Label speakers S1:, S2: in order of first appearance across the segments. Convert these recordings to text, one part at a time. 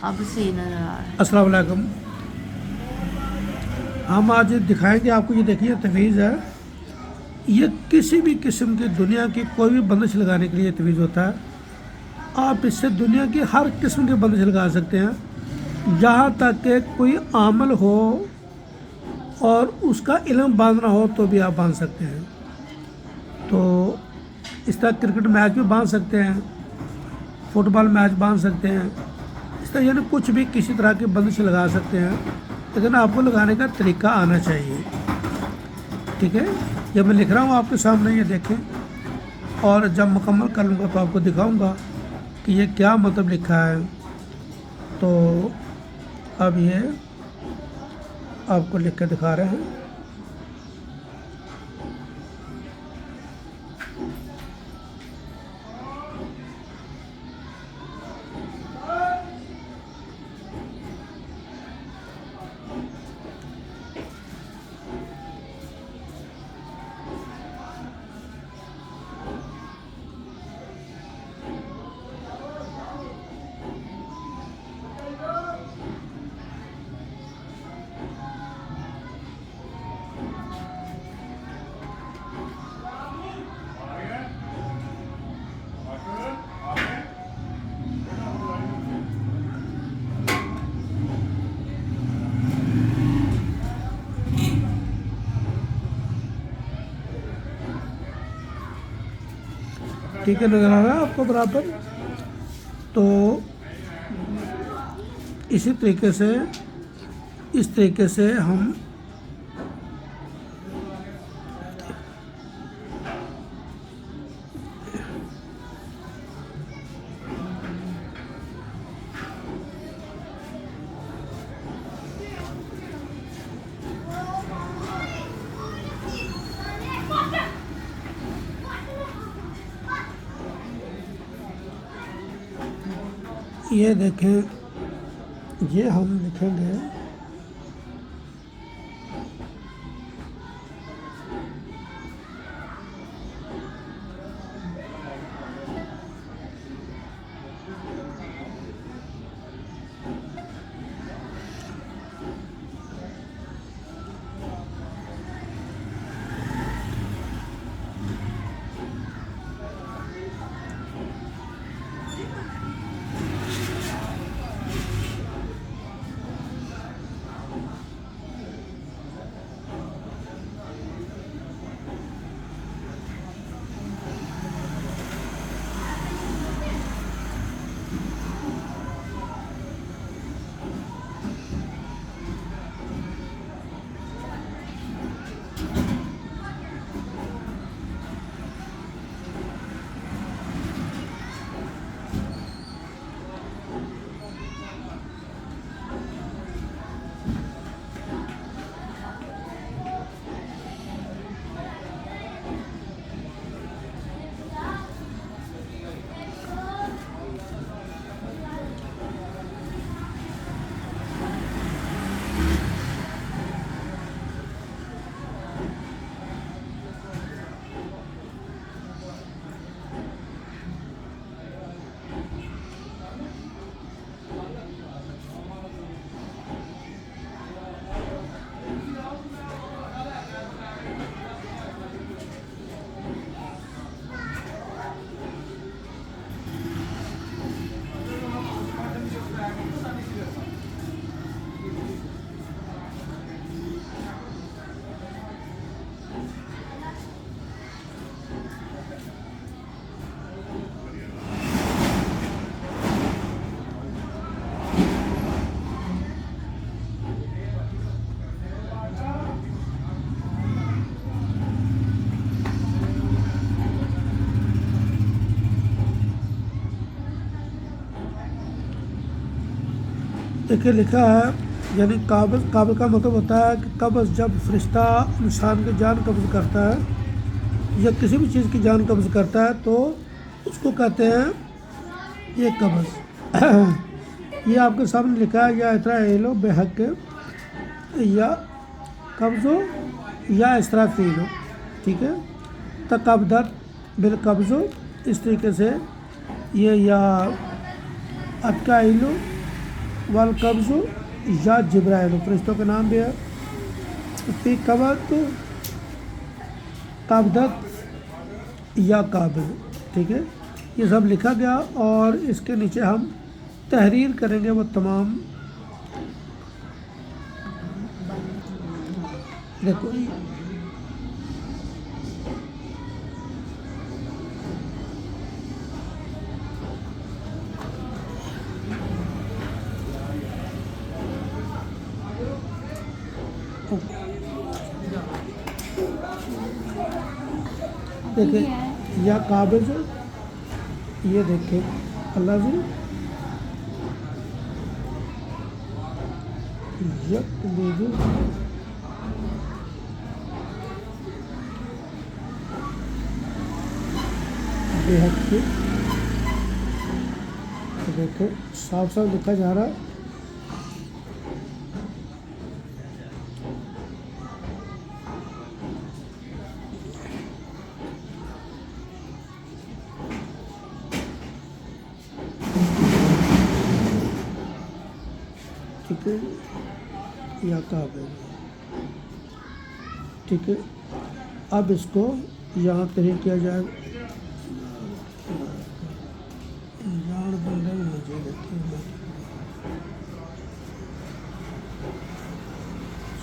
S1: अब सही नज़र आ रहा है।
S2: अस्सलाम वालेकुम। हम आज दिखाएंगे आपको, ये देखिए तवीज़ है। ये किसी भी किस्म की दुनिया की कोई भी बंदिश लगाने के लिए तवीज़ होता है। आप इससे दुनिया की हर किस्म की बंदिश लगा सकते हैं, जहाँ तक कि कोई आमल हो और उसका इल्म बांधना हो तो भी आप बांध सकते हैं। तो इस तरह क्रिकेट मैच भी बांध सकते हैं, फुटबॉल मैच बांध सकते हैं, इस तरह यानी कुछ भी किसी तरह की बंदिश लगा सकते हैं, लेकिन आपको लगाने का तरीका आना चाहिए। ठीक है, जब मैं लिख रहा हूँ आपके सामने ये देखें, और जब मुकम्मल कर लूँगा तो आपको दिखाऊंगा कि ये क्या मतलब लिखा है। तो अब ये आपको लिख कर दिखा रहे हैं। ठीक है, नज़र आ रहा है आपको बराबर। तो इसी तरीके से, इस तरीके से हम ये देखें, ये हम लिखेंगे देखिए लिखा है, यानी काबिज, काबिज का मतलब होता है कि कब्ज़, जब फरिश्ता इंसान की जान कब्ज़ करता है या किसी भी चीज़ की जान कब्ज़ करता है तो उसको कहते हैं ये कब्ज़। ये आपके सामने लिखा है, या इतरा एलो बेहक, या कब्ज़ो या इसराफीलो। ठीक है, तकब्दत बिल कब्ज़ो, इस तरीके से ये, या अतकाइलो वल कब्ज़ या जिब्राइल, फरिश्तों के नाम भी है। फी कबत, कबदत या काबिल, ठीक है। ये सब लिखा गया और इसके नीचे हम तहरीर करेंगे वो तमाम। देखो देखिए या काबिज, ये देखिए अल्लाह जी यकबीज, बेहद के, तो देखो साफ साफ लिखा जा रहा है। ठीक है, या काबिल, ठीक है। अब इसको यहाँ तहरीर किया जाए। जान बंदे मुझे देखिए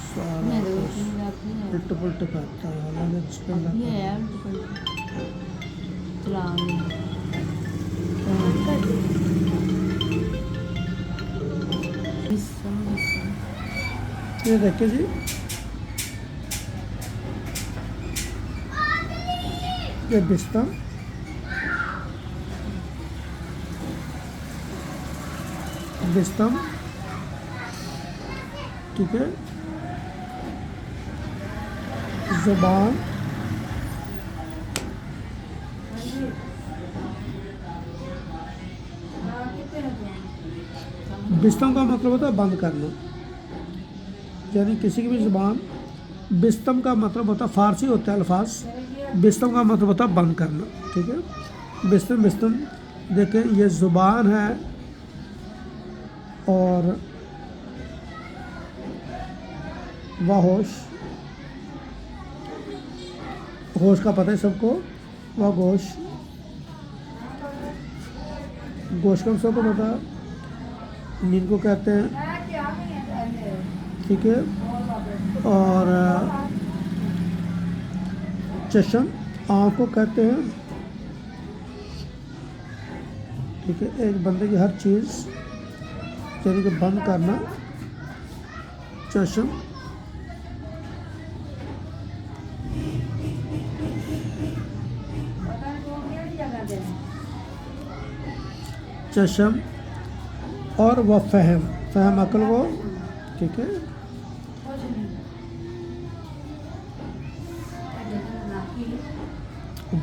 S2: सारा उल्ट पुल्ट करता है, हालांकि ये देखिए जी, ये बिस्तर, बिस्तर, ठीक है। ज़ुबान, बिस्तम का मतलब होता है बंद करना, यानी किसी की भी ज़ुबान। बिस्तम का मतलब होता है, फ़ारसी होता है अल्फाज, बिस्तम का मतलब होता है बंद करना, ठीक है। बिस्तम बिस्तम, देखें ये ज़ुबान है और वह होश, होश का पता है सबको, वह गोश, गोश का सबको पता, नींद को कहते हैं, ठीक है। और चश्म आँख को कहते हैं, ठीक है। एक बंदे की हर चीज़ यानी कि बंद करना, चश्म, चश्म, और वह फ़हम, फ़हम अकल वो, ठीक है।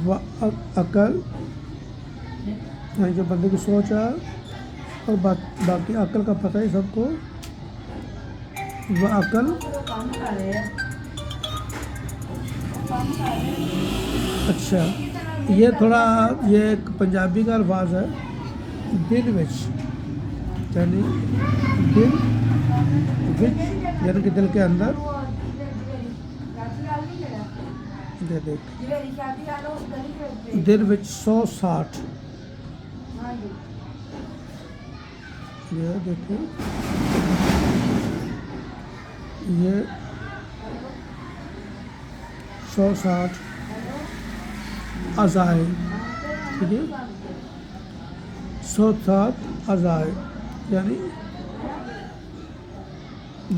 S2: वह अकल जो बंदे की सोच है, और बाकी अकल का पता ही सबको, वह अकल। अच्छा, ये थोड़ा ये एक पंजाबी का अल्फाज है, दिल विच, यानी दिल विच यानी कि दिल के अंदर। ये देख, दिल विच 160, ये देखो ये 160 अज़ाए, ठीक है। 107 अज़ाए यानी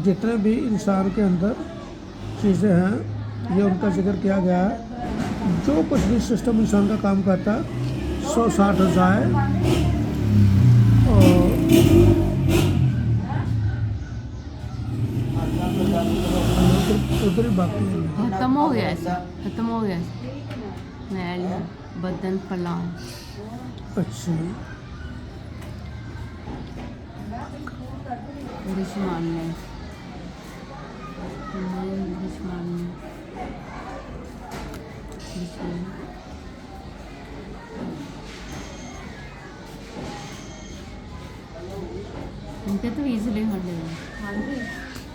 S2: जितने भी इंसान के अंदर चीज़ें हैं, ये उनका जिक्र किया गया है। जो कुछ भी सिस्टम इंसान का काम करता है, 160 अज़ाए। और उधर बाकी
S1: खत्म हो गया ऐसा, खत्म हो गया मैल बदन फलान।
S2: अच्छा,
S1: दुश्मन में दुश्मन में इनके तो इजीली हट जाएगा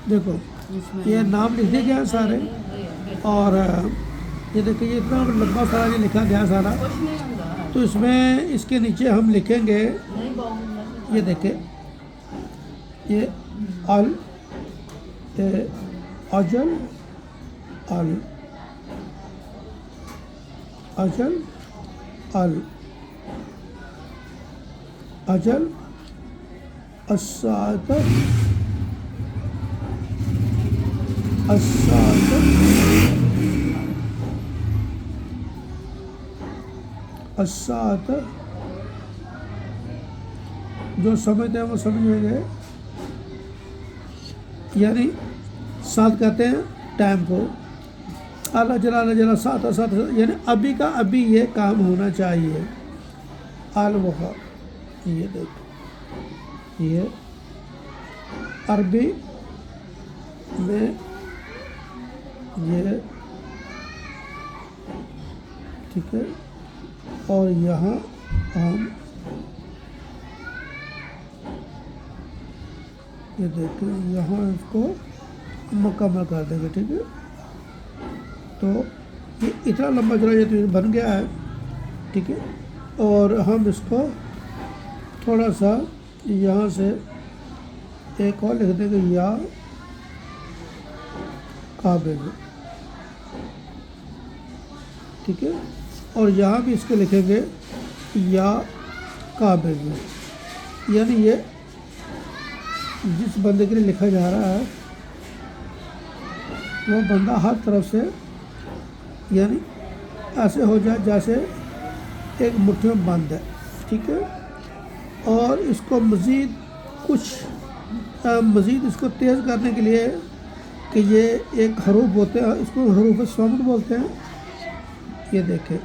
S2: देखो
S1: इसमें।
S2: ये नाम लिख दिए गए हैं सारे, और ये देखिए ये इतना लंबा सारा ये लिखा गया सारा। तो इसमें इसके नीचे हम लिखेंगे, ये देखिए ये अल अजल अल अजल अल अजल अस्सात अस्सात अस्सात, जो समझते हैं वो समझेंगे। यानी साथ कहते हैं टाइम को, अल्लाह जला साथ साथ, यानी अभी का अभी ये काम होना चाहिए। आल वफ़ा, ये देखो ये अरबी में ये ठीक है। और यहाँ हम ये देखिए यहाँ इसको मुकम्मल कर देंगे, ठीक है। तो ये इतना लंबा चला ये तो बन गया है, ठीक है। और हम इसको थोड़ा सा यहाँ से एक और लिख देंगे, या काबे में, ठीक है। और यहाँ भी इसके लिखेंगे या काबे में, यानी ये जिस बंदे के लिए लिखा जा रहा है वो बंदा हर तरफ से यानी ऐसे हो जाए जैसे एक मुट्ठी में बंद है, ठीक है। और इसको मज़ीद कुछ मज़ीद इसको तेज़ करने के लिए कि ये एक हरूफ होते हैं, इसको हरूफ स्वामत बोलते हैं। ये देखें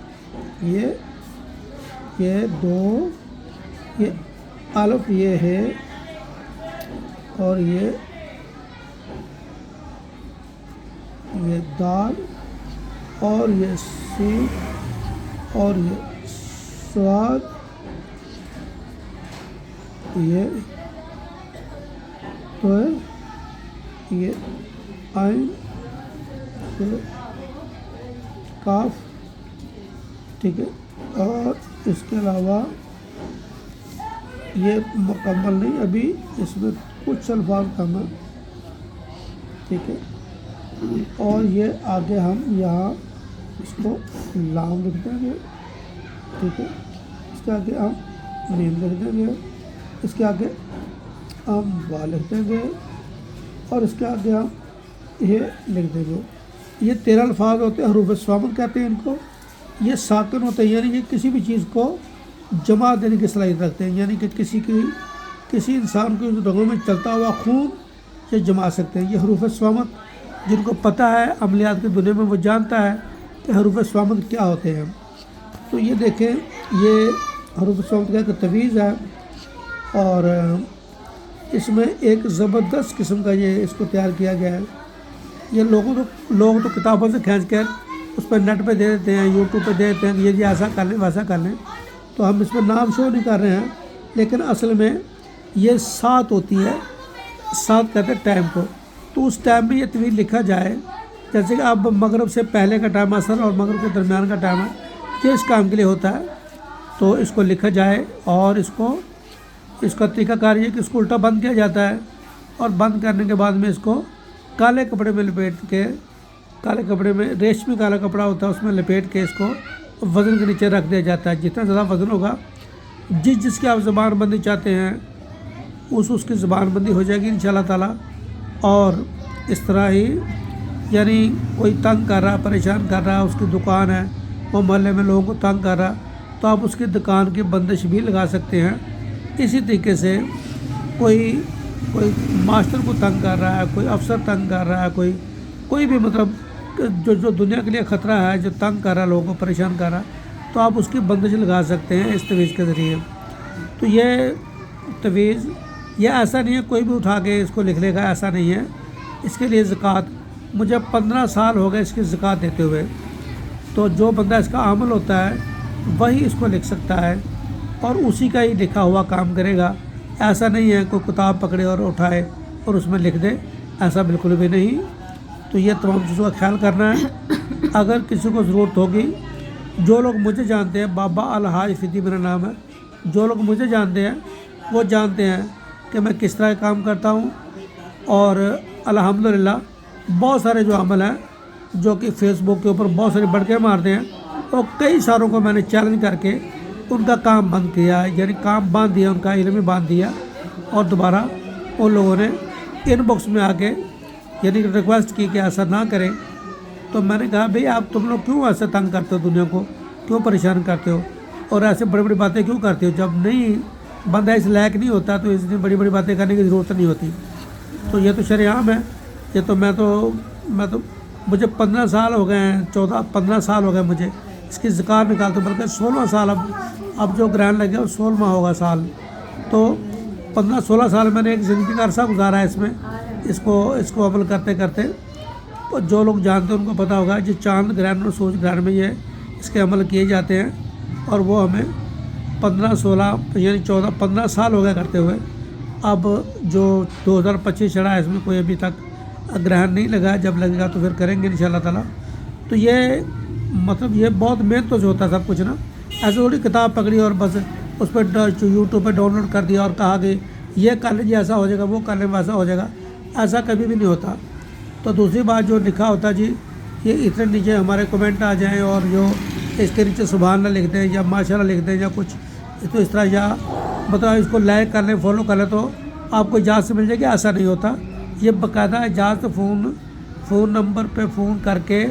S2: ये दो, ये अलिफ ये है, और ये दाल, और ये सीन, और ये स्वाद, ये तो है, ये आइन, ये काफ, ठीक है। और इसके अलावा ये मुकम्मल नहीं, अभी इसमें कुछ अल्फाज कम है, ठीक है। और ये आगे हम यहाँ इसको लाम लिख देंगे, ठीक है। इसके आगे हम मीम लिख देंगे, इसके आगे हम बा लिख देंगे, और इसके आगे हम ये लिख देंगे। ये 13 अल्फाज होते हैं, हरूफ स्वामत कहते हैं इनको। ये साकिन होते हैं, यानी कि किसी भी चीज़ को जमा देने की सलाहियत रखते हैं, यानी कि किसी इंसान को रगों में चलता हुआ खून ये जमा सकते हैं। ये हरूफ स्वामत जिनको पता है अमलियात की दुनिया में वो जानता है कि हरूफ स्वामत क्या होते हैं। तो ये देखें ये हरूफ स्वामत का एक तवीज़ है, और इसमें एक ज़बरदस्त किस्म का ये इसको तैयार किया गया है। ये लोग तो किताबों से खींच कर उस पर नेट पे दे देते हैं, यूट्यूब पे दे देते हैं, ये ऐसा कर लें वैसा कर लें। तो हम इसमें नाम शो नहीं कर रहे हैं, लेकिन असल में ये सात होती है, सात कहते हैं टाइम को। तो उस टाइम में ये तवील लिखा जाए, जैसे कि अब मगरब से पहले का टाइम असर और मगरब के दरमियान का टाइम है, ये इस काम के लिए होता है। तो इसको लिखा जाए, और इसका तरीक़ाकार ये कि इसको उल्टा बंद किया जाता है, और बंद करने के बाद में इसको काले कपड़े में लपेट के, काले कपड़े में रेशमी काला कपड़ा होता है उसमें लपेट के इसको वज़न के नीचे रख दिया जाता है। जितना ज़्यादा वज़न होगा, जिसकी आप ज़बानबंदी चाहते हैं उसकी ज़बानबंदी हो जाएगी इंशाअल्लाह ताला। और इस तरह ही यानी कोई तंग कर रहा, परेशान कर रहा, उसकी दुकान है, वो मोहल्ले में लोगों को तंग कर रहा, तो आप उसकी दुकान की बंदिश भी लगा सकते हैं। इसी तरीके से कोई मास्टर को तंग कर रहा है, कोई अफसर तंग कर रहा है, कोई भी मतलब जो दुनिया के लिए ख़तरा है, जो तंग कर रहा है, लोगों को परेशान कर रहा है, तो आप उसकी बंदिश लगा सकते हैं इस तवीज़ के ज़रिए। तो ये तवीज़ ये ऐसा नहीं है कोई भी उठा के इसको लिख लेगा, ऐसा नहीं है। इसके लिए ज़कात, मुझे 15 साल हो गए इसकी ज़कात देते हुए। तो जो बंदा इसका आमल होता है वही इसको लिख सकता है, और उसी का ही लिखा हुआ काम करेगा। ऐसा नहीं है कोई किताब पकड़े और उठाए और उसमें लिख दे, ऐसा बिल्कुल भी नहीं। तो ये तमाम चीज़ों का ख्याल करना है। अगर किसी को ज़रूरत होगी, जो लोग मुझे जानते हैं, बाबा अलहाज फिदी मेरा नाम है, जो लोग मुझे जानते हैं वो जानते हैं कि मैं किस तरह काम करता हूँ। और अल्हम्दुलिल्लाह बहुत सारे जो अमल हैं जो कि फ़ेसबुक के ऊपर बहुत सारे बढ़के मारते हैं, और कई सारों को मैंने चैलेंज करके उनका काम बंद किया, यानी काम बांध दिया, उनका इल्म ही बांध दिया। और दोबारा उन लोगों ने इनबॉक्स में आके यानी रिक्वेस्ट की कि ऐसा ना करें। तो मैंने कहा भाई आप तुम लोग क्यों ऐसे तंग करते हो, दुनिया को क्यों परेशान करते हो और ऐसे बड़ी बड़ी बातें क्यों करते हो। जब नहीं बंदा इस लायक नहीं होता तो इतनी बड़ी बड़ी बातें करने की ज़रूरत नहीं होती। तो ये तो शरेआम है। ये तो मैं तो मुझे 15 साल हो गए हैं, 14-15 साल हो गए मुझे इसकी ज़िकार निकालते, बल्कि 16 साल अब जो ग्रहण लगे वो 16वां होगा साल। तो 15-16 साल मैंने एक ज़िंदगी का अरसा गुजारा है इसमें, इसको अमल करते करते। तो जो लोग जानते हैं उनको पता होगा जो चांद ग्रहण और सूरज ग्रहण में ये इसके अमल किए जाते हैं। और वो हमें 15-16 यानी 14-15 साल हो गए करते हुए। अब जो 2025 चढ़ा है इसमें कोई अभी तक ग्रहण नहीं लगा है, जब लगेगा तो फिर करेंगे इंशाल्लाह ताला। तो ये मतलब ये बहुत मेहनत से होता है सब कुछ ना, ऐसे थोड़ी किताब पकड़ी और बस उस पर यूट्यूब पर डाउनलोड कर दिया और कहा कि ये कर लीजिए ऐसा हो जाएगा, वो कर लें वैसा हो जाएगा, ऐसा कभी भी नहीं होता। तो दूसरी बात जो लिखा होता जी, ये इतने नीचे हमारे कमेंट आ जाएं और जो इसके नीचे सुभान अल्लाह लिख दें या माशाल्लाह लिख दें या कुछ तो इस तरह, या मतलब इसको लाइक कर लें, फॉलो कर लें तो आपको इजाज़त मिल जाएगी, ऐसा नहीं होता। ये बाकायदा इजाज़त फ़ोन नंबर पे फ़ोन करके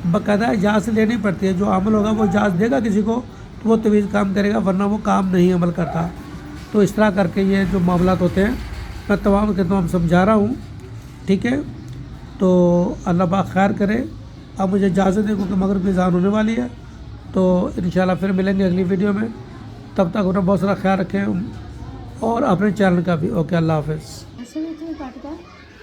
S2: बाकायदा इजाज़त लेनी पड़ती है। जो अमल होगा वो इजाज़त देगा किसी को तो वो तवीज़ काम करेगा, वरना वो काम नहीं अमल करता। तो इस तरह करके ये जो मामलात होते हैं मैं तमाम के तमाम समझा रहा हूँ, ठीक है। तो अल्लाह पाक खैर करे। अब मुझे इजाज़त दें क्योंकि मगरिब की अज़ान होने वाली है। तो इंशाल्लाह फिर मिलेंगे अगली वीडियो में, तब तक अपना बहुत सारा ख्याल रखें और अपने चैनल का भी। ओके, अल्लाह हाफ़िज़।
S1: ऐसे में तुम्हें काटता